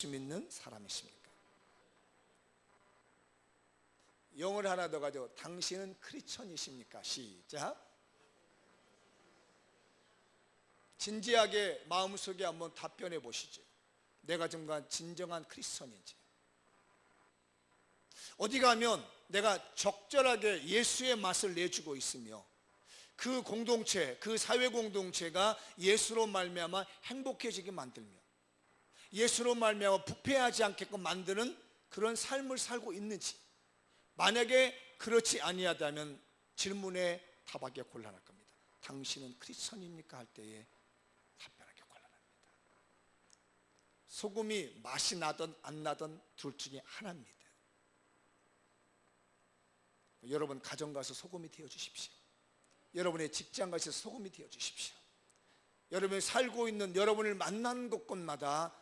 믿는 사람이십니까? 영어를 하나 더 가지고 당신은 크리스천이십니까? 시작. 진지하게 마음속에 한번 답변해 보시죠. 내가 정말 진정한 크리스천인지. 어디 가면 내가 적절하게 예수의 맛을 내주고 있으며 그 공동체, 그 사회 공동체가 예수로 말미암아 행복해지게 만들며 예수로 말미암아 부패하지 않게끔 만드는 그런 삶을 살고 있는지, 만약에 그렇지 아니하다면 질문에 답하기 곤란할 겁니다. 당신은 크리스천입니까? 할 때에 답변하기 곤란합니다. 소금이 맛이 나든 안 나든 둘 중에 하나입니다. 여러분 가정 가서 소금이 되어 주십시오. 여러분의 직장 가서 소금이 되어 주십시오. 여러분이 살고 있는, 여러분을 만나는 곳곳마다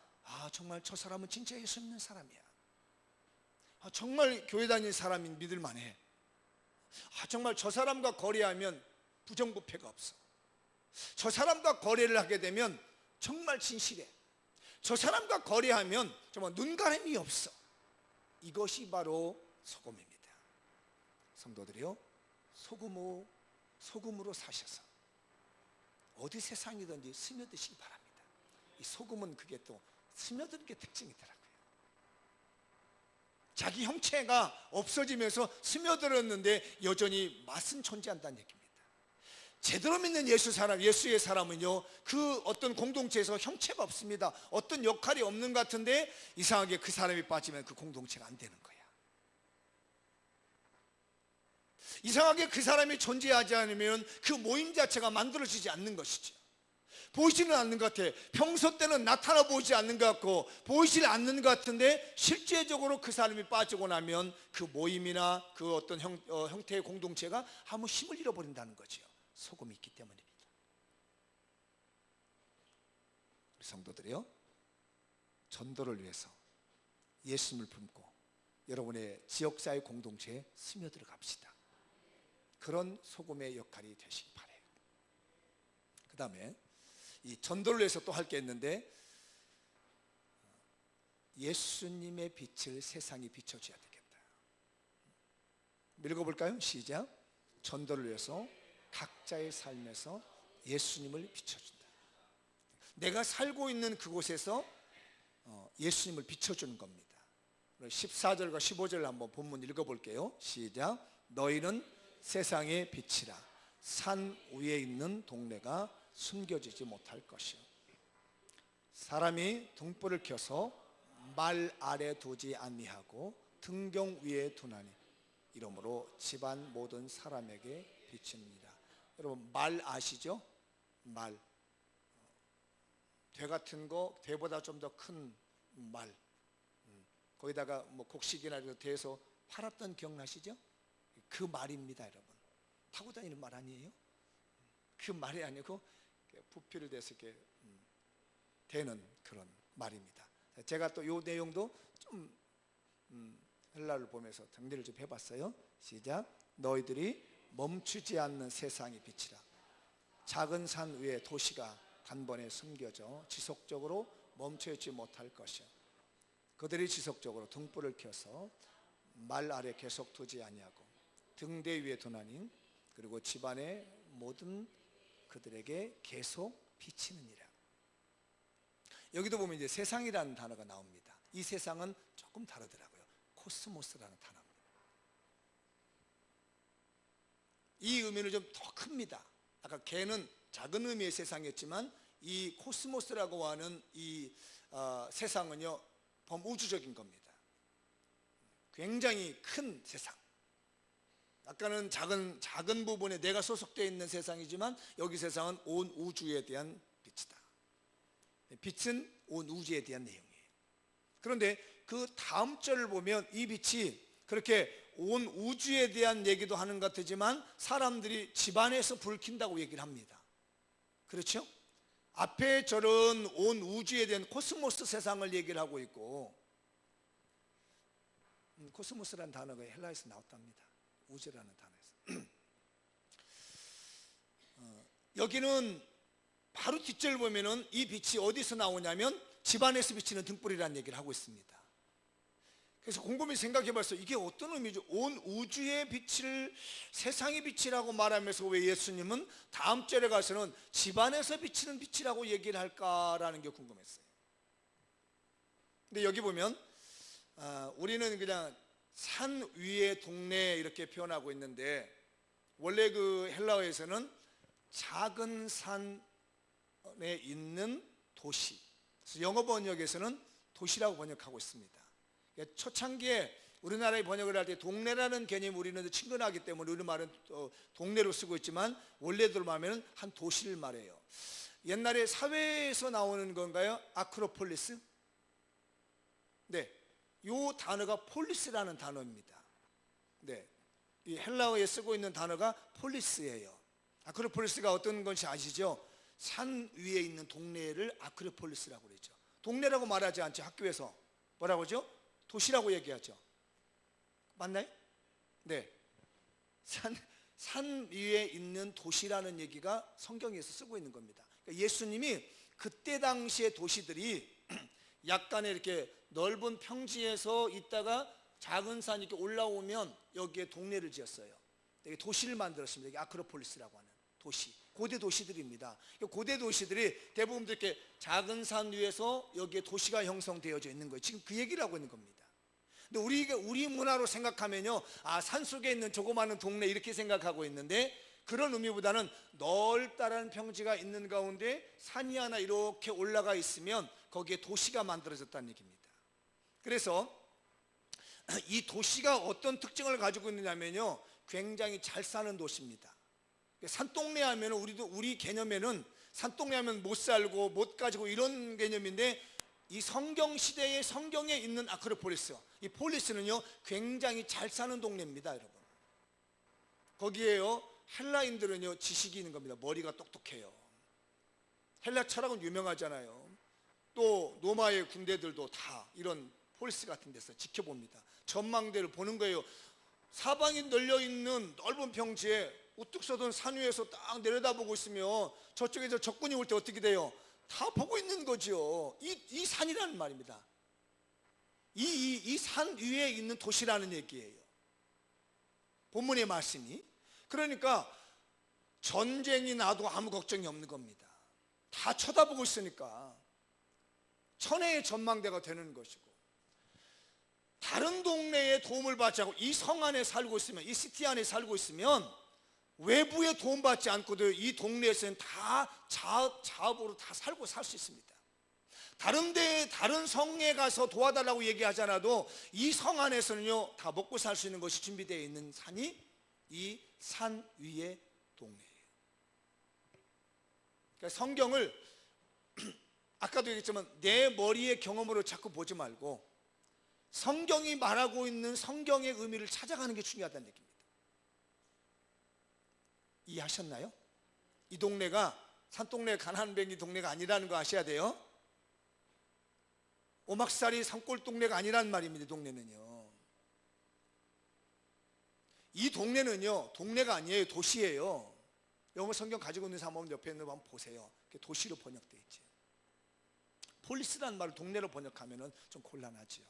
정말 저 사람은 진짜 예수 믿는 사람이야. 정말 교회 다니는 사람이 믿을 만해. 정말 저 사람과 거래하면 부정부패가 없어. 저 사람과 거래를 하게 되면 정말 진실해. 저 사람과 거래하면 정말 눈가림이 없어. 이것이 바로 소금입니다. 성도들이요, 소금으로 사셔서 어디 세상이든지 스며드시기 바랍니다. 이 소금은 그게 또 스며드는 게 특징이더라고요. 자기 형체가 없어지면서 스며들었는데 여전히 맛은 존재한다는 얘기입니다. 제대로 믿는 예수의 사람은요, 그 어떤 공동체에서 형체가 없습니다. 어떤 역할이 없는 것 같은데 이상하게 그 사람이 빠지면 그 공동체가 안 되는 거야. 이상하게 그 사람이 존재하지 않으면 그 모임 자체가 만들어지지 않는 것이죠. 보이지는 않는 것 같아. 평소 때는 나타나 보이지 않는 것 같고 보이지 않는 것 같은데 실제적으로 그 사람이 빠지고 나면 그 모임이나 그 어떤 형태의 공동체가 아무 힘을 잃어버린다는 거죠. 소금이 있기 때문입니다. 우리 성도들이요, 전도를 위해서 예수님을 품고 여러분의 지역사회 공동체에 스며들어 갑시다. 그런 소금의 역할이 되시기 바라요. 그 다음에 이 전도를 위해서 또 할 게 있는데, 예수님의 빛을 세상이 비춰줘야 되겠다. 읽어볼까요? 시작. 전도를 위해서 각자의 삶에서 예수님을 비춰준다. 내가 살고 있는 그곳에서 예수님을 비춰주는 겁니다. 14절과 15절 한번 본문 읽어볼게요. 시작. 너희는 세상의 빛이라. 산 위에 있는 동네가 숨겨지지 못할 것이요, 사람이 등불을 켜서 말 아래 두지 아니하고 등경 위에 두나니 이러므로 집안 모든 사람에게 비칩니다. 여러분 말 아시죠? 말, 대 같은 거, 대보다 좀 더 큰 말, 거기다가 뭐 곡식이나 이런 대에서 팔았던 기억나시죠? 그 말입니다. 여러분 타고 다니는 말 아니에요? 그 말이 아니고 부피를 대서 이렇게 되는 그런 말입니다. 제가 또 이 내용도 좀 헬라를 보면서 정리를 좀 해봤어요. 시작. 너희들이 멈추지 않는 세상의 빛이라. 작은 산 위에 도시가 단번에 숨겨져 지속적으로 멈춰있지 못할 것이요, 그들이 지속적으로 등불을 켜서 말 아래 계속 두지 아니하고 등대 위에 두나니 그리고 집안의 모든 그들에게 계속 비치느니라. 여기도 보면 이제 세상이라는 단어가 나옵니다. 이 세상은 조금 다르더라고요. 코스모스라는 단어입니다. 이 의미는 좀 더 큽니다. 아까 개는 작은 의미의 세상이었지만 이 코스모스라고 하는 이 세상은요, 범우주적인 겁니다. 굉장히 큰 세상. 아까는 작은 부분에 내가 소속되어 있는 세상이지만 여기 세상은 온 우주에 대한 빛이다. 빛은 온 우주에 대한 내용이에요. 그런데 그 다음 절을 보면 이 빛이 그렇게 온 우주에 대한 얘기도 하는 것 같지만 사람들이 집안에서 불 킨다고 얘기를 합니다. 그렇죠? 앞에 절은 온 우주에 대한 코스모스 세상을 얘기를 하고 있고, 코스모스라는 단어가 헬라에서 나왔답니다. 우주라는 단어에서. 여기는 바로 뒷절 보면은 이 빛이 어디서 나오냐면 집안에서 비치는 등불이라는 얘기를 하고 있습니다. 그래서 곰곰이 생각해 봤어요. 이게 어떤 의미죠? 온 우주의 빛을, 세상의 빛이라고 말하면서 왜 예수님은 다음 절에 가서는 집안에서 비치는 빛이라고 얘기를 할까라는 게 궁금했어요. 근데 여기 보면 우리는 그냥 산 위의 동네 이렇게 표현하고 있는데, 원래 그 헬라어에서는 작은 산에 있는 도시, 그래서 영어 번역에서는 도시라고 번역하고 있습니다. 초창기에 우리나라에 번역을 할 때 동네라는 개념이 우리는 친근하기 때문에 우리말은 동네로 쓰고 있지만, 원래대로 말하면 한 도시를 말해요. 옛날에 사회에서 나오는 건가요? 아크로폴리스? 네, 이 단어가 폴리스라는 단어입니다. 네, 이 헬라어에 쓰고 있는 단어가 폴리스예요. 아크로폴리스가 어떤 건지 아시죠? 산 위에 있는 동네를 아크로폴리스라고 그러죠. 동네라고 말하지 않죠. 학교에서 뭐라고 하죠? 도시라고 얘기하죠. 맞나요? 네, 산 위에 있는 도시라는 얘기가 성경에서 쓰고 있는 겁니다. 그러니까 예수님이 그때 당시의 도시들이 약간의 이렇게 넓은 평지에서 있다가 작은 산이 이렇게 올라오면 여기에 동네를 지었어요. 도시를 만들었습니다. 이게 아크로폴리스라고 하는 도시, 고대 도시들입니다. 고대 도시들이 대부분 이렇게 작은 산 위에서 여기에 도시가 형성되어져 있는 거예요. 지금 그 얘기를 하고 있는 겁니다. 근데 우리 문화로 생각하면요, 산 속에 있는 조그마한 동네 이렇게 생각하고 있는데, 그런 의미보다는 넓다란 평지가 있는 가운데 산이 하나 이렇게 올라가 있으면 거기에 도시가 만들어졌다는 얘기입니다. 그래서 이 도시가 어떤 특징을 가지고 있느냐면요, 굉장히 잘 사는 도시입니다. 산동네 하면 우리 개념에는 산동네 하면 못 살고 못 가지고 이런 개념인데, 이 성경 시대의 성경에 있는 아크로폴리스, 이 폴리스는요 굉장히 잘 사는 동네입니다. 여러분, 거기에요 헬라인들은요 지식이 있는 겁니다. 머리가 똑똑해요. 헬라 철학은 유명하잖아요. 또 로마의 군대들도 다 이런 폴리스 같은 데서 지켜봅니다. 전망대를 보는 거예요. 사방이 널려있는 넓은 평지에 우뚝 서던 산 위에서 딱 내려다보고 있으면 저쪽에서 적군이 올 때 어떻게 돼요? 다 보고 있는 거죠. 이 산이라는 말입니다. 이 산 위에 있는 도시라는 얘기예요, 본문의 말씀이. 그러니까 전쟁이 나도 아무 걱정이 없는 겁니다. 다 쳐다보고 있으니까 천혜의 전망대가 되는 것이고, 다른 동네에 도움을 받지 않고 이 성 안에 살고 있으면, 이 시티 안에 살고 있으면 외부에 도움받지 않고도 이 동네에서는 다 자업으로 다 살고 살 수 있습니다. 다른 성에 가서 도와달라고 얘기하지 않아도 이 성 안에서는요 다 먹고 살 수 있는 것이 준비되어 있는 산이 이 산 위의 동네예요. 그러니까 성경을 아까도 얘기했지만 내 머리의 경험으로 자꾸 보지 말고 성경이 말하고 있는 성경의 의미를 찾아가는 게 중요하다는 얘기입니다. 이해하셨나요? 이 동네가 산동네 가난뱅이 동네가 아니라는 거 아셔야 돼요. 오막살이 산골 동네가 아니란 말입니다. 이 동네는요, 이 동네는요 동네가 아니에요. 도시예요. 영어 성경 가지고 있는 사람 옆에 있는 거 한번 보세요. 도시로 번역되어 있지. 폴리스라는 말을 동네로 번역하면 좀 곤란하죠.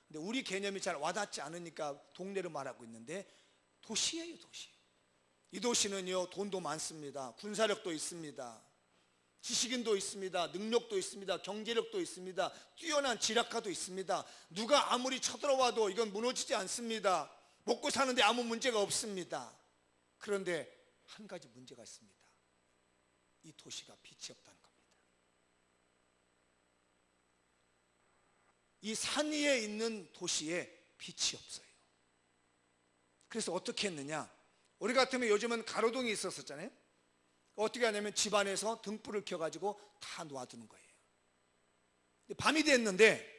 근데 우리 개념이 잘 와닿지 않으니까 동네로 말하고 있는데, 도시예요, 도시. 이 도시는요 돈도 많습니다. 군사력도 있습니다. 지식인도 있습니다. 능력도 있습니다. 경제력도 있습니다. 뛰어난 지략가도 있습니다. 누가 아무리 쳐들어와도 이건 무너지지 않습니다. 먹고 사는데 아무 문제가 없습니다. 그런데 한 가지 문제가 있습니다. 이 도시가 빛이 없다는 겁니다. 이 산 위에 있는 도시에 빛이 없어요. 그래서 어떻게 했느냐, 우리 같으면 요즘은 가로등이 있었잖아요. 어떻게 하냐면 집안에서 등불을 켜가지고 다 놓아두는 거예요. 밤이 됐는데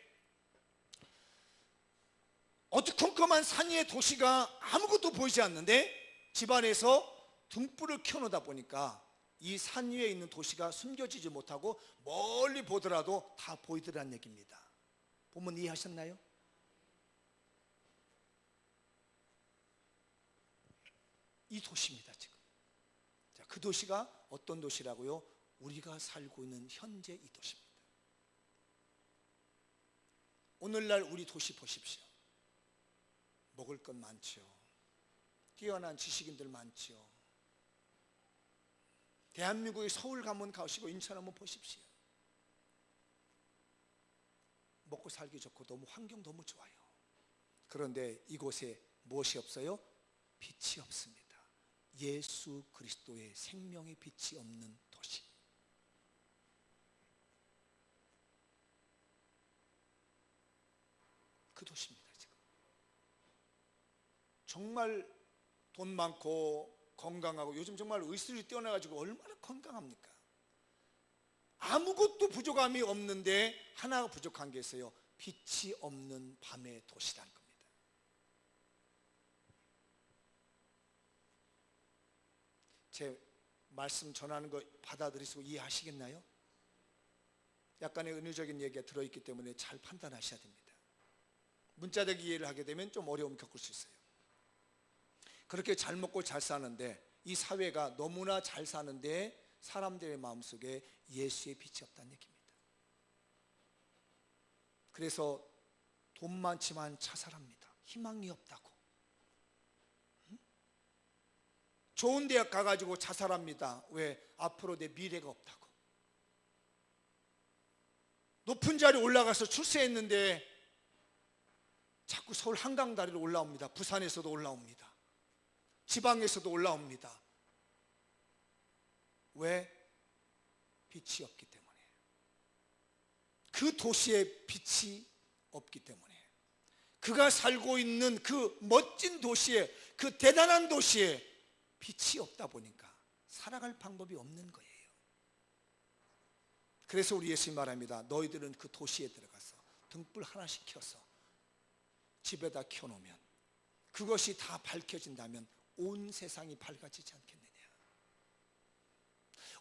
어두컴컴한 산 위의 도시가 아무것도 보이지 않는데 집안에서 등불을 켜놓다 보니까 이 산 위에 있는 도시가 숨겨지지 못하고 멀리 보더라도 다 보이더라는 얘기입니다. 본문 이해하셨나요? 이 도시입니다. 지금 그 도시가 어떤 도시라고요? 우리가 살고 있는 현재 이 도시입니다. 오늘날 우리 도시 보십시오. 먹을 것 많죠. 뛰어난 지식인들 많죠. 대한민국의 서울 가면 가시고 인천 한번 보십시오. 먹고 살기 좋고 너무 환경 너무 좋아요. 그런데 이곳에 무엇이 없어요? 빛이 없습니다. 예수 그리스도의 생명의 빛이 없는 도시. 그 도시입니다. 지금 정말 돈 많고 건강하고, 요즘 정말 의술이 뛰어나가지고 얼마나 건강합니까? 아무것도 부족함이 없는데 하나가 부족한 게 있어요. 빛이 없는 밤의 도시라는 겁니다. 제 말씀 전하는 거 받아들이시고 이해하시겠나요? 약간의 은유적인 얘기가 들어있기 때문에 잘 판단하셔야 됩니다. 문자적 이해를 하게 되면 좀 어려움 겪을 수 있어요. 그렇게 잘 먹고 잘 사는데, 이 사회가 너무나 잘 사는데 사람들의 마음속에 예수의 빛이 없다는 얘기입니다. 그래서 돈 많지만 자살합니다. 희망이 없다고. 좋은 대학 가가지고 자살합니다. 왜? 앞으로 내 미래가 없다고. 높은 자리에 올라가서 출세했는데 자꾸 서울 한강다리로 올라옵니다. 부산에서도 올라옵니다. 지방에서도 올라옵니다. 왜? 빛이 없기 때문에. 그 도시에 빛이 없기 때문에. 그가 살고 있는 그 멋진 도시에, 그 대단한 도시에 빛이 없다 보니까 살아갈 방법이 없는 거예요. 그래서 우리 예수님 말합니다. 너희들은 그 도시에 들어가서 등불 하나씩 켜서 집에다 켜놓으면, 그것이 다 밝혀진다면 온 세상이 밝아지지 않겠느냐.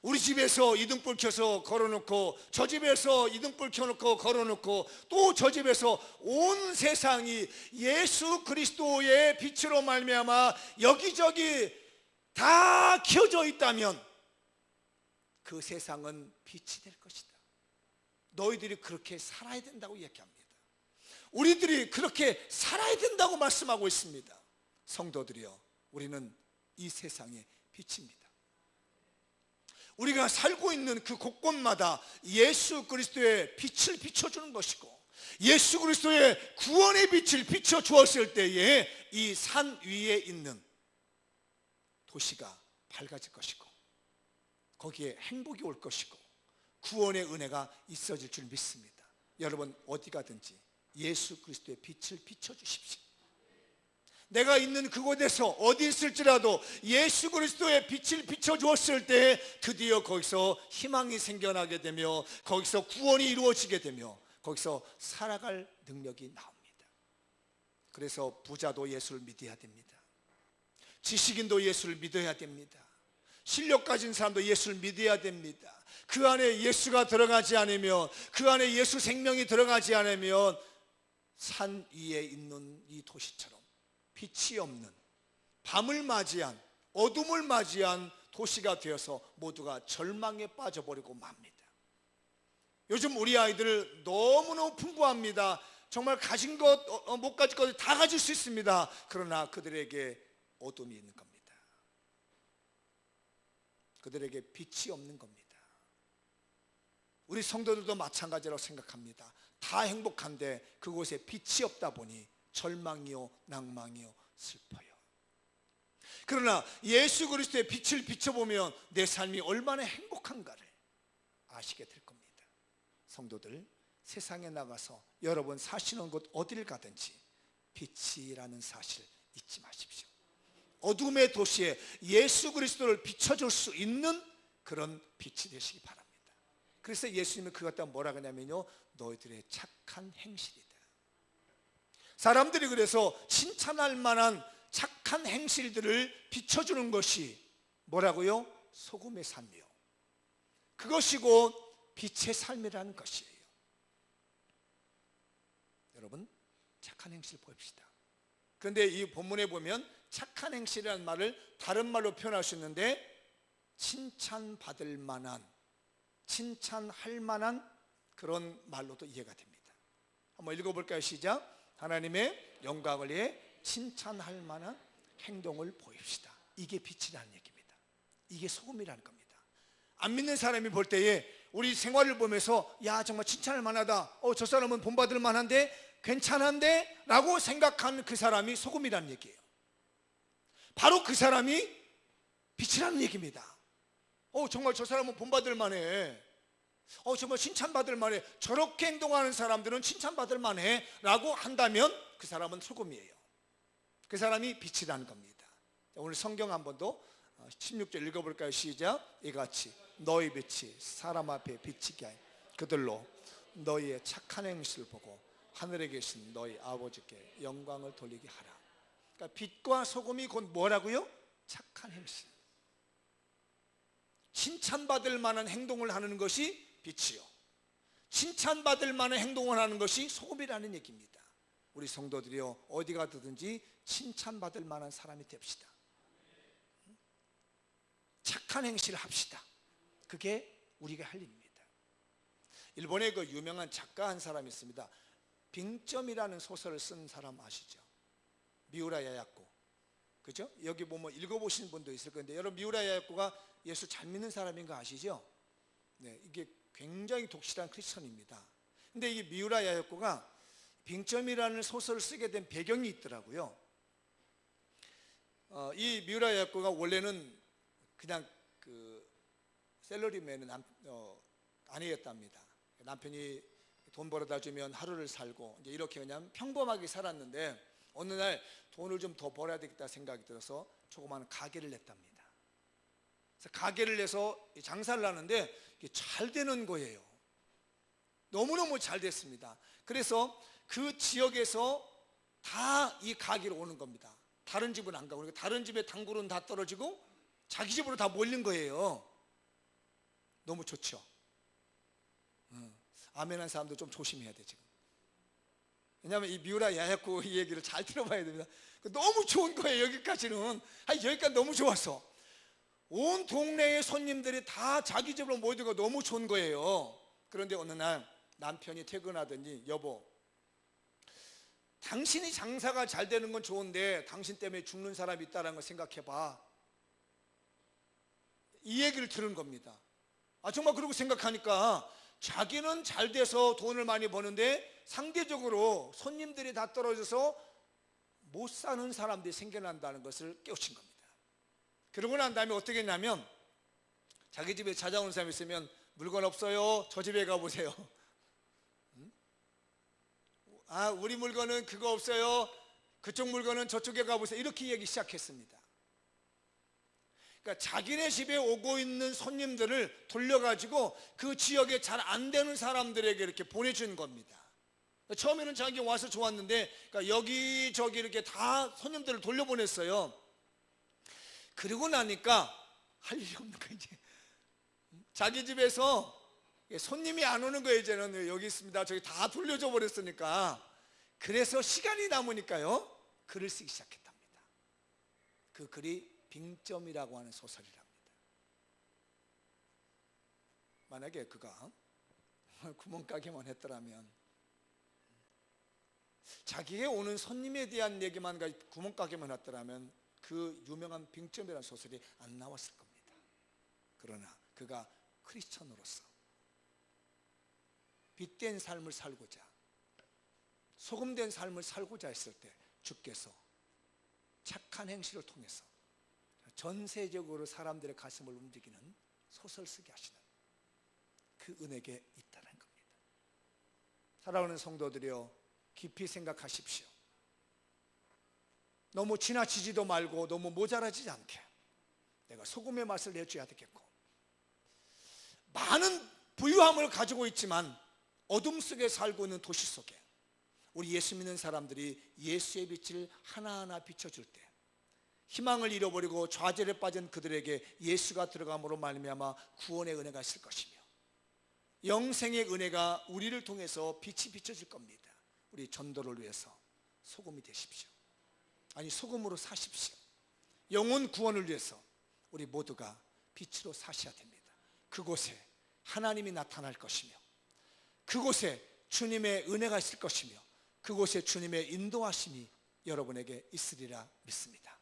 우리 집에서 이등불 켜서 걸어놓고, 저 집에서 이등불 켜놓고 걸어놓고, 또 저 집에서 온 세상이 예수 그리스도의 빛으로 말미암아 여기저기 다 켜져 있다면 그 세상은 빛이 될 것이다. 너희들이 그렇게 살아야 된다고 얘기합니다. 우리들이 그렇게 살아야 된다고 말씀하고 있습니다. 성도들이여, 우리는 이 세상의 빛입니다. 우리가 살고 있는 그 곳곳마다 예수 그리스도의 빛을 비춰주는 것이고, 예수 그리스도의 구원의 빛을 비춰주었을 때에 이 산 위에 있는 도시가 밝아질 것이고, 거기에 행복이 올 것이고, 구원의 은혜가 있어질 줄 믿습니다. 여러분, 어디 가든지 예수 그리스도의 빛을 비춰주십시오. 내가 있는 그곳에서 어디 있을지라도 예수 그리스도의 빛을 비춰주었을 때 드디어 거기서 희망이 생겨나게 되며, 거기서 구원이 이루어지게 되며, 거기서 살아갈 능력이 나옵니다. 그래서 부자도 예수를 믿어야 됩니다. 지식인도 예수를 믿어야 됩니다. 실력 가진 사람도 예수를 믿어야 됩니다. 그 안에 예수가 들어가지 않으면, 그 안에 예수 생명이 들어가지 않으면 산 위에 있는 이 도시처럼 빛이 없는, 밤을 맞이한, 어둠을 맞이한 도시가 되어서 모두가 절망에 빠져버리고 맙니다. 요즘 우리 아이들 너무너무 풍부합니다. 정말 가진 것, 못 가진 것 다 가질 수 있습니다. 그러나 그들에게 어둠이 있는 겁니다. 그들에게 빛이 없는 겁니다. 우리 성도들도 마찬가지라고 생각합니다. 다 행복한데 그곳에 빛이 없다 보니 절망이요, 낭망이요, 슬퍼요. 그러나 예수 그리스도의 빛을 비춰보면 내 삶이 얼마나 행복한가를 아시게 될 겁니다. 성도들, 세상에 나가서 여러분 사시는 곳 어디를 가든지 빛이라는 사실 잊지 마십시오. 어둠의 도시에 예수 그리스도를 비춰줄 수 있는 그런 빛이 되시기 바랍니다. 그래서 예수님은 그것 갖다 뭐라 하냐면요, 너희들의 착한 행실이다. 사람들이 그래서 칭찬할 만한 착한 행실들을 비춰주는 것이 뭐라고요? 소금의 삶이요, 그것이고 빛의 삶이라는 것이에요. 여러분, 착한 행실 봅시다. 그런데 이 본문에 보면 착한 행실이라는 말을 다른 말로 표현할 수 있는데, 칭찬받을 만한, 칭찬할 만한 그런 말로도 이해가 됩니다. 한번 읽어볼까요? 시작. 하나님의 영광을 위해 칭찬할 만한 행동을 보입시다. 이게 빛이라는 얘기입니다. 이게 소금이라는 겁니다. 안 믿는 사람이 볼 때에 우리 생활을 보면서 야 정말 칭찬할 만하다, 저 사람은 본받을 만한데, 괜찮은데 라고 생각하는 그 사람이 소금이라는 얘기예요. 바로 그 사람이 빛이라는 얘기입니다. 정말 저 사람은 본받을 만해, 정말 칭찬받을 만해, 저렇게 행동하는 사람들은 칭찬받을 만해 라고 한다면 그 사람은 소금이에요. 그 사람이 빛이라는 겁니다. 오늘 성경 한 번 더 16절 읽어볼까요? 시작. 이같이 너희 빛이 사람 앞에 비치게 하여 그들로 너희의 착한 행실을 보고 하늘에 계신 너희 아버지께 영광을 돌리게 하라. 그러니까 빛과 소금이 곧 뭐라고요? 착한 행실, 칭찬받을 만한 행동을 하는 것이 빛이요, 칭찬받을 만한 행동을 하는 것이 소금이라는 얘기입니다. 우리 성도들이요, 어디 가든지 칭찬받을 만한 사람이 됩시다. 착한 행실을 합시다. 그게 우리가 할 일입니다. 일본의 그 유명한 작가 한 사람이 있습니다. 빙점이라는 소설을 쓴 사람 아시죠? 미우라 야야코. 그죠? 여기 보면 읽어보신 분도 있을 건데, 여러분 미우라 야야코가 예수 잘 믿는 사람인 거 아시죠? 네, 이게 굉장히 독실한 크리스천입니다. 근데 이 미우라 야야코가 빙점이라는 소설을 쓰게 된 배경이 있더라고요. 이 미우라 야야코가 원래는 그냥 그 셀러리맨은 아니었답니다. 남편이 돈 벌어다 주면 하루를 살고 이제 이렇게 그냥 평범하게 살았는데, 어느 날 돈을 좀 더 벌어야 되겠다 생각이 들어서 조그마한 가게를 냈답니다. 그래서 가게를 내서 장사를 하는데 이게 잘 되는 거예요. 너무너무 잘 됐습니다. 그래서 그 지역에서 다 이 가게로 오는 겁니다. 다른 집은 안 가고, 그러니까 다른 집의 단골은 다 떨어지고 자기 집으로 다 몰린 거예요. 너무 좋죠. 아멘한 사람도 좀 조심해야 돼 지금. 왜냐하면 이 미우라 야야코 이 얘기를 잘 들어봐야 됩니다. 너무 좋은 거예요. 여기까지는 여기까지 너무 좋았어. 온 동네의 손님들이 다 자기 집으로 모이고 너무 좋은 거예요. 그런데 어느 날 남편이 퇴근하더니, 여보, 당신이 장사가 잘 되는 건 좋은데 당신 때문에 죽는 사람이 있다는 걸 생각해봐. 이 얘기를 들은 겁니다. 정말 그러고 생각하니까 자기는 잘 돼서 돈을 많이 버는데 상대적으로 손님들이 다 떨어져서 못 사는 사람들이 생겨난다는 것을 깨우친 겁니다. 그러고 난 다음에 어떻게 했냐면, 자기 집에 찾아오는 사람이 있으면 물건 없어요? 저 집에 가보세요. 우리 물건은 그거 없어요? 그쪽 물건은 저쪽에 가보세요. 이렇게 얘기 시작했습니다. 그러니까 자기네 집에 오고 있는 손님들을 돌려가지고 그 지역에 잘 안 되는 사람들에게 이렇게 보내준 겁니다. 처음에는 자기 와서 좋았는데, 그러니까 여기저기 이렇게 다 손님들을 돌려보냈어요. 그러고 나니까 할 일이 없는 거예요. 이제 자기 집에서 손님이 안 오는 거예요. 이제는 여기 있습니다, 저기 다 돌려줘 버렸으니까. 그래서 시간이 남으니까요, 글을 쓰기 시작했답니다. 그 글이 빙점이라고 하는 소설이랍니다. 만약에 그가 구멍가게만 했더라면, 자기에게 오는 손님에 대한 얘기만 가지고 구멍가게만 했더라면 그 유명한 빙점이라는 소설이 안 나왔을 겁니다. 그러나 그가 크리스천으로서 빛된 삶을 살고자, 소금된 삶을 살고자 했을 때 주께서 착한 행실을 통해서 전세적으로 사람들의 가슴을 움직이는 소설 쓰게 하시는 그 은혜가 있다는 겁니다. 사랑하는 성도들이여, 깊이 생각하십시오. 너무 지나치지도 말고 너무 모자라지지 않게 내가 소금의 맛을 내줘야 되겠고, 많은 부유함을 가지고 있지만 어둠 속에 살고 있는 도시 속에 우리 예수 믿는 사람들이 예수의 빛을 하나하나 비춰줄 때, 희망을 잃어버리고 좌절에 빠진 그들에게 예수가 들어감으로 말미암아 구원의 은혜가 있을 것이며, 영생의 은혜가 우리를 통해서 빛이 비춰질 겁니다. 우리 전도를 위해서 소금이 되십시오. 소금으로 사십시오. 영혼 구원을 위해서 우리 모두가 빛으로 사셔야 됩니다. 그곳에 하나님이 나타날 것이며, 그곳에 주님의 은혜가 있을 것이며 그곳에 주님의 인도하심이 여러분에게 있으리라 믿습니다.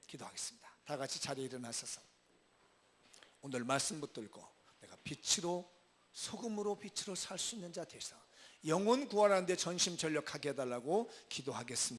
기도하겠습니다. 다 같이 자리에 일어나셔서 오늘 말씀 붙들고 내가 빛으로 소금으로 빛으로 살 수 있는 자 되서 영혼 구원하는 데 전심전력하게 해달라고 기도하겠습니다.